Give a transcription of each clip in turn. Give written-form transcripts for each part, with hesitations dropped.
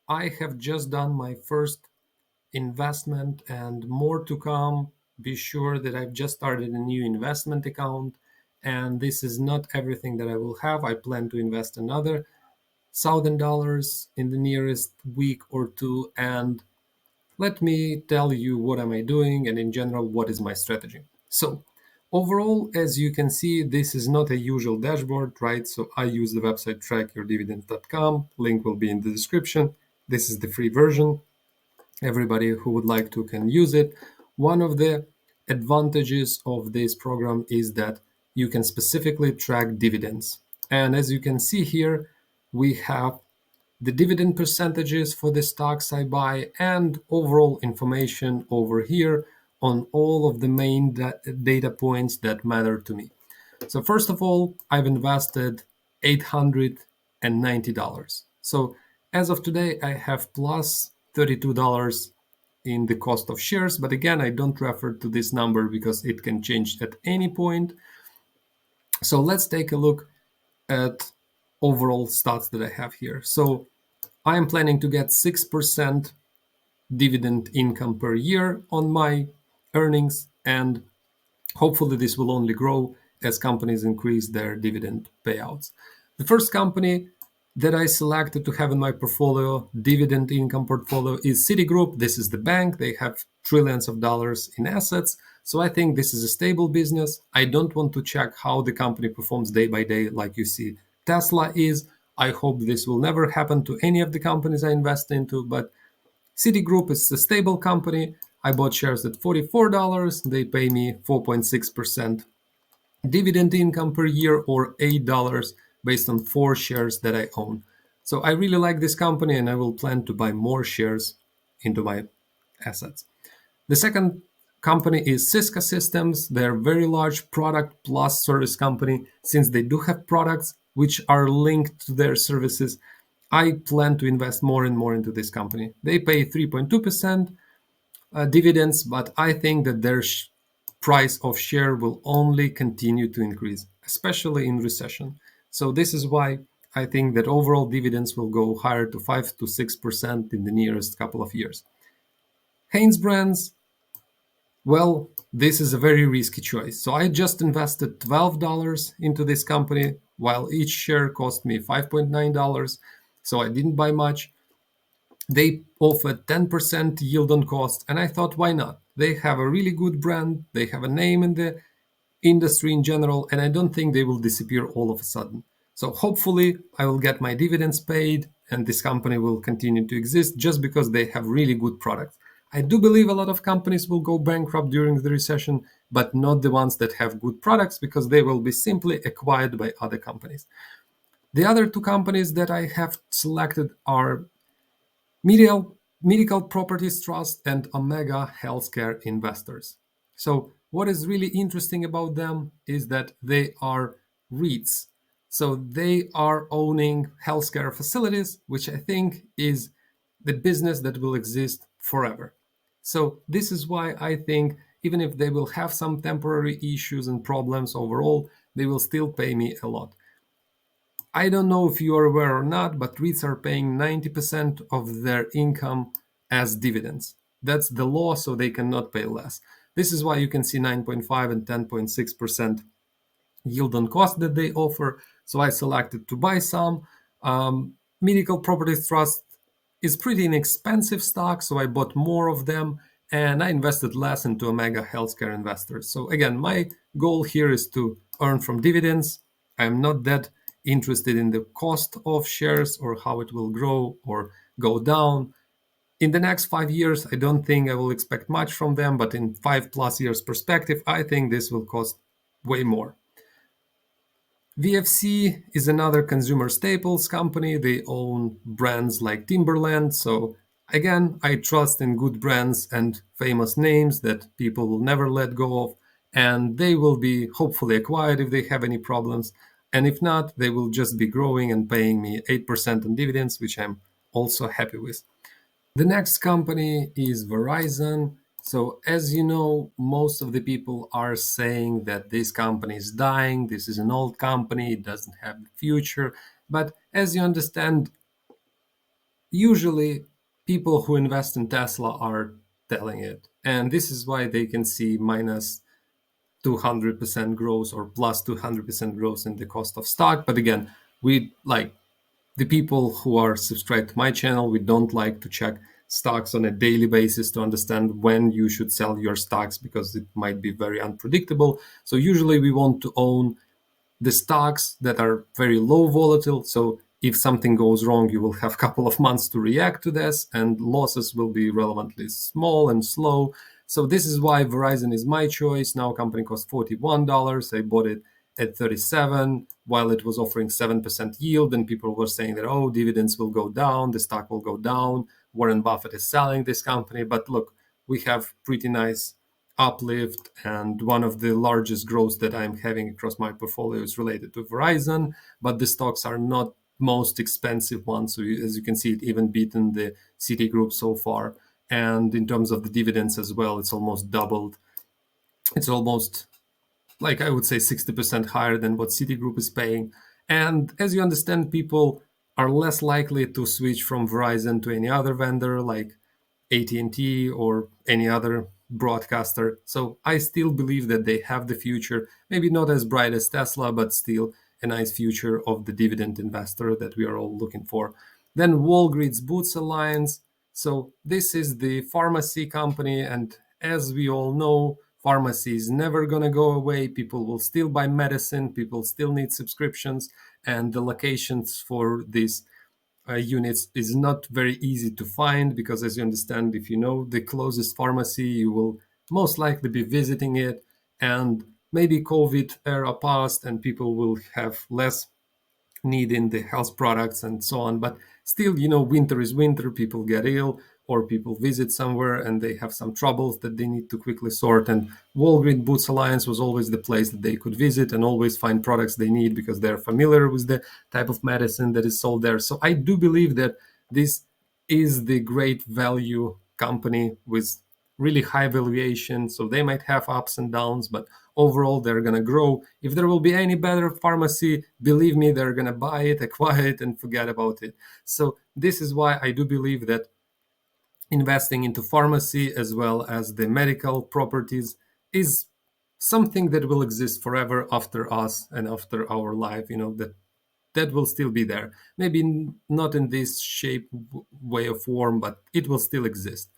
I have just done my first investment and more to come. Be sure that I've just started a new investment account, and this is not everything that I will have. I plan to invest another $1,000 in the nearest week or two, and let me tell you what am I doing and in general what is my strategy. So overall, as you can see, this is not a usual dashboard, right? So I use the website trackyourdividend.com. Link will be in the description. This is the free version. Everybody who would like to can use it. One of the advantages of this program is that you can specifically track dividends. And as you can see here, we have the dividend percentages for the stocks I buy and overall information over here on all of the main data points that matter to me. So first of all, I've invested $890. So as of today, I have plus $32 in the cost of shares. But again, I don't refer to this number because it can change at any point. So let's take a look at overall stats that I have here. So I am planning to get 6% dividend income per year on my earnings, and hopefully this will only grow as companies increase their dividend payouts. The first company that I selected to have in my portfolio, dividend income portfolio, is Citigroup. This is the bank. They have trillions of dollars in assets. So I think this is a stable business. I don't want to check how the company performs day by day like you see Tesla is. I hope this will never happen to any of the companies I invest into, but Citigroup is a stable company. I bought shares at $44. They pay me 4.6% dividend income per year, or $8 based on 4 shares that I own. So I really like this company and I will plan to buy more shares into my assets. The second company is Cisco Systems. They're a very large product plus service company. Since they do have products which are linked to their services, I plan to invest more and more into this company. They pay 3.2% dividends, but I think that their price of share will only continue to increase, especially in recession. So this is why I think that overall dividends will go higher to 5 to 6% in the nearest couple of years. Heinz Brands, well, this is a very risky choice. So I just invested $12 into this company, while each share cost me $5.9. So I didn't buy much. They offered 10% yield on cost, and I thought, why not? They have a really good brand, they have a name in the industry in general, and I don't think they will disappear all of a sudden. So hopefully I will get my dividends paid and this company will continue to exist just because they have really good products. I do believe a lot of companies will go bankrupt during the recession, but not the ones that have good products, because they will be simply acquired by other companies. The other two companies that I have selected are Medical Properties Trust and Omega Healthcare Investors. So what is really interesting about them is that they are REITs. So they are owning healthcare facilities, which I think is the business that will exist forever. So this is why I think even if they will have some temporary issues and problems overall, they will still pay me a lot. I don't know if you are aware or not, but REITs are paying 90% of their income as dividends. That's the law, so they cannot pay less. This is why you can see 9.5 and 10.6% yield on cost that they offer. So I selected to buy some. Medical Properties Trust is pretty inexpensive stock, so I bought more of them, and I invested less into Omega Healthcare Investors. So again, my goal here is to earn from dividends. I'm not that interested in the cost of shares or how it will grow or go down. In the next 5 years, I don't think I will expect much from them, but in 5+ years perspective, I think this will cost way more. VFC is another consumer staples company. They own brands like Timberland. So again, I trust in good brands and famous names that people will never let go of, and they will be hopefully acquired if they have any problems. And if not, they will just be growing and paying me 8% on dividends, which I'm also happy with. The next company is Verizon. So as you know, most of the people are saying that this company is dying. This is an old company. It doesn't have the future. But as you understand, usually people who invest in Tesla are telling it. And this is why they can see minus 200% growth or plus 200% growth in the cost of stock. But again, we like the people who are subscribed to my channel, we don't like to check stocks on a daily basis to understand when you should sell your stocks because it might be very unpredictable. So usually we want to own the stocks that are very low volatile. So if something goes wrong, you will have a couple of months to react to this, and losses will be relevantly small and slow. So this is why Verizon is my choice. Now company costs $41. I bought it at 37 while it was offering 7% yield, and people were saying that, oh, dividends will go down, the stock will go down. Warren Buffett is selling this company. But look, we have pretty nice uplift, and one of the largest growths that I'm having across my portfolio is related to Verizon, but the stocks are not most expensive ones. So as you can see, it even beaten the Citigroup so far. And in terms of the dividends as well, it's almost doubled. It's almost, like, I would say 60% higher than what Citigroup is paying. And as you understand, people are less likely to switch from Verizon to any other vendor like AT&T or any other broadcaster. So I still believe that they have the future, maybe not as bright as Tesla, but still a nice future of the dividend investor that we are all looking for. Then Walgreens Boots Alliance. So this is the pharmacy company, and as we all know, pharmacy is never going to go away. People will still buy medicine, people still need subscriptions, and the locations for these units is not very easy to find because, as you understand, if you know the closest pharmacy, you will most likely be visiting it. And maybe COVID era passed and people will have less need in the health products and so on. But still, winter is winter, people get ill or people visit somewhere and they have some troubles that they need to quickly sort. And Walgreens Boots Alliance was always the place that they could visit and always find products they need because they're familiar with the type of medicine that is sold there. So I do believe that this is the great value company with really high valuation. So they might have ups and downs, but overall they're going to grow. If there will be any better pharmacy, believe me, they're going to buy it, acquire it, and forget about it. So this is why I do believe that investing into pharmacy as well as the medical properties is something that will exist forever after us and after our life, that will still be there. Maybe not in this shape, way of form, but it will still exist.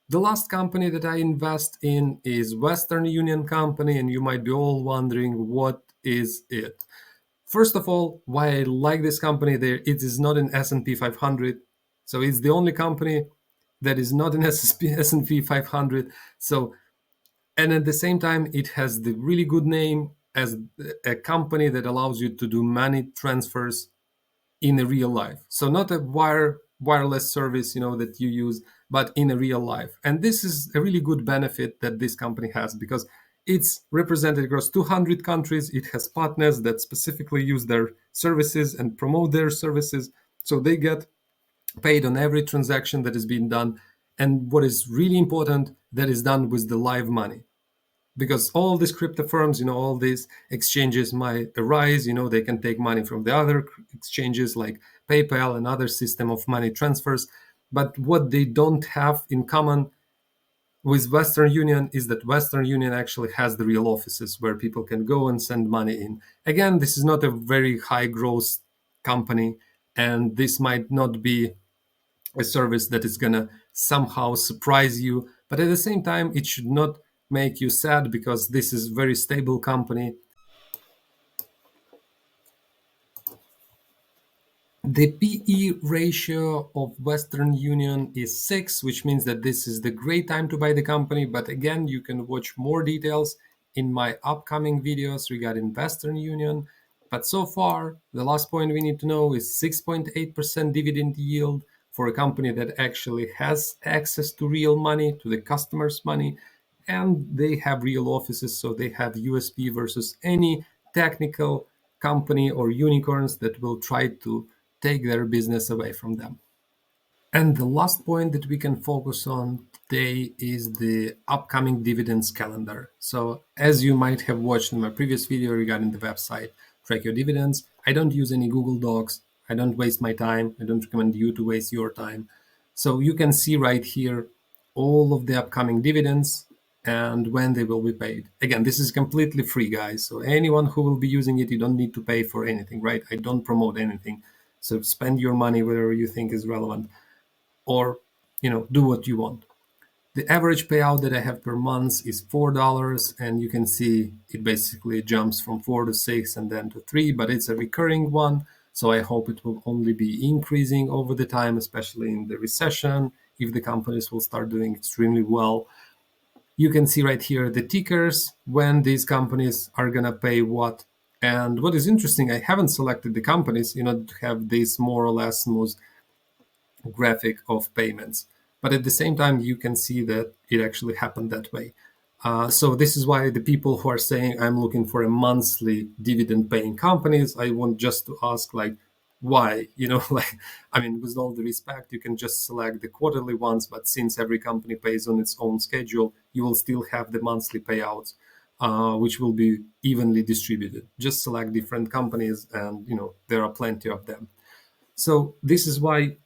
The last company that I invest in is Western Union Company, and you might be all wondering what is it. First of all, why I like this company, there it is not in S&P 500. So it's the only company that is not in S&P 500. So, and at the same time, it has the really good name as a company that allows you to do money transfers in a real life. So not a wireless service, that you use, but in a real life. And this is a really good benefit that this company has because it's represented across 200 countries. It has partners that specifically use their services and promote their services. So they get paid on every transaction that is being done. And what is really important, that is done with the live money, because all these crypto firms, all these exchanges might arise, they can take money from the other exchanges like PayPal and other system of money transfers. But what they don't have in common with Western Union is that Western Union actually has the real offices where people can go and send money in. Again, this is not a very high growth company, and this might not be a service that is going to somehow surprise you, but at the same time it should not make you sad because this is very stable company. The PE ratio of Western Union is 6, which means that this is the great time to buy the company. But again, you can watch more details in my upcoming videos regarding Western Union. But so far, the last point we need to know is 6.8% dividend yield for a company that actually has access to real money, to the customer's money, and they have real offices, so they have USP versus any technical company or unicorns that will try to take their business away from them. And the last point that we can focus on today is the upcoming dividends calendar. So as you might have watched in my previous video regarding the website Track Your Dividends, I don't use any Google Docs. I don't waste my time. I don't recommend you to waste your time. So you can see right here all of the upcoming dividends and when they will be paid. Again, this is completely free, guys. So anyone who will be using it, you don't need to pay for anything, right? I don't promote anything. So spend your money wherever you think is relevant, or do what you want. The average payout that I have per month is $4, and you can see it basically jumps from 4 to 6 and then to 3, but it's a recurring one. So I hope it will only be increasing over the time, especially in the recession, if the companies will start doing extremely well. You can see right here the tickers, when these companies are going to pay what. And what is interesting, I haven't selected the companies, to have this more or less smooth graphic of payments. But at the same time, you can see that it actually happened that way. So this is why the people who are saying I'm looking for a monthly dividend paying companies, I want just to ask, like, why? Like, I mean, with all the respect, you can just select the quarterly ones, but since every company pays on its own schedule, you will still have the monthly payouts, which will be evenly distributed. Just select different companies, and there are plenty of them. So this is why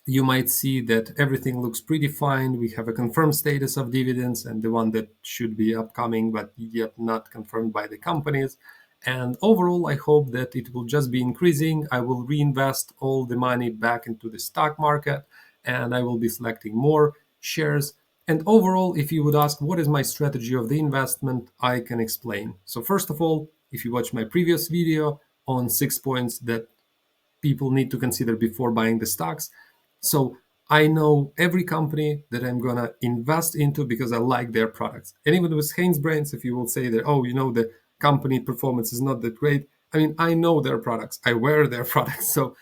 you might see that everything looks pretty fine. We have a confirmed status of dividends and the one that should be upcoming, but yet not confirmed by the companies. And overall, I hope that it will just be increasing. I will reinvest all the money back into the stock market, and I will be selecting more shares. And overall, if you would ask what is my strategy of the investment, I can explain. So first of all, if you watch my previous video on 6 points that people need to consider before buying the stocks. So I know every company that I'm gonna invest into because I like their products. And even with Hainesbrains, if you will say that, oh, the company performance is not that great. I mean, I know their products. I wear their products. So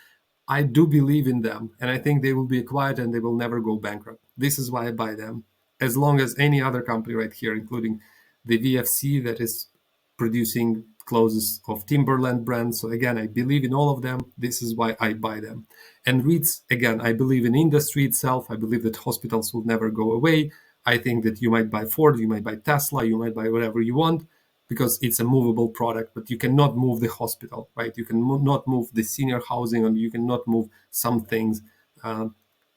I do believe in them. And I think they will be acquired and they will never go bankrupt. This is why I buy them. As long as any other company right here, including the VFC that is producing clothes of Timberland brand. So again, I believe in all of them. This is why I buy them. And REITs, again, I believe in industry itself. I believe that hospitals will never go away. I think that you might buy Ford, you might buy Tesla, you might buy whatever you want because it's a movable product, but you cannot move the hospital, right? You can not move the senior housing, and you cannot move some things,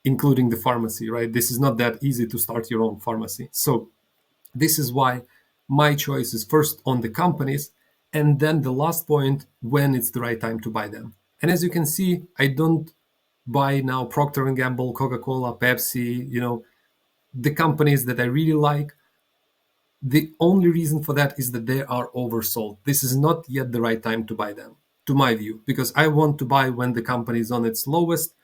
including the pharmacy, right? This is not that easy to start your own pharmacy. So this is why my choice is first on the companies, and then the last point, when it's the right time to buy them. And as you can see, I don't buy now Procter & Gamble, Coca-Cola, Pepsi, the companies that I really like. The only reason for that is that they are oversold. This is not yet the right time to buy them, to my view, because I want to buy when the company is on its lowest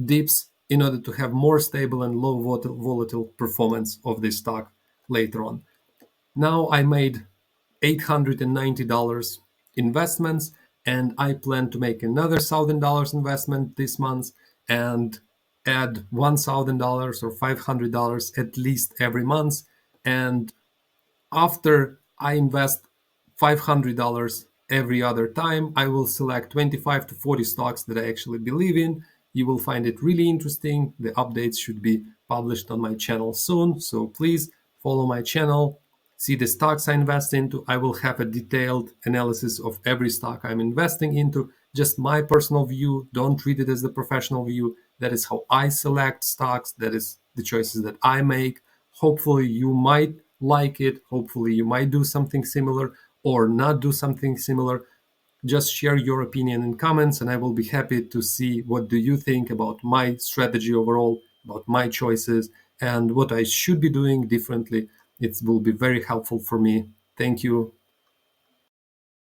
dips in order to have more stable and low volatile performance of this stock later on. Now I made $890 investments, and I plan to make another $1,000 investment this month and add $1,000 or $500 at least every month. And after I invest $500 every other time, I will select 25 to 40 stocks that I actually believe in. You will find it really interesting. The updates should be published on my channel soon. So please follow my channel, see the stocks I invest into. I will have a detailed analysis of every stock I'm investing into. Just my personal view. Don't treat it as the professional view. That is how I select stocks. That is the choices that I make. Hopefully you might like it. Hopefully you might do something similar or not do something similar. Just share your opinion in comments, and I will be happy to see what do you think about my strategy overall, about my choices, and what I should be doing differently. It will be very helpful for me. Thank you.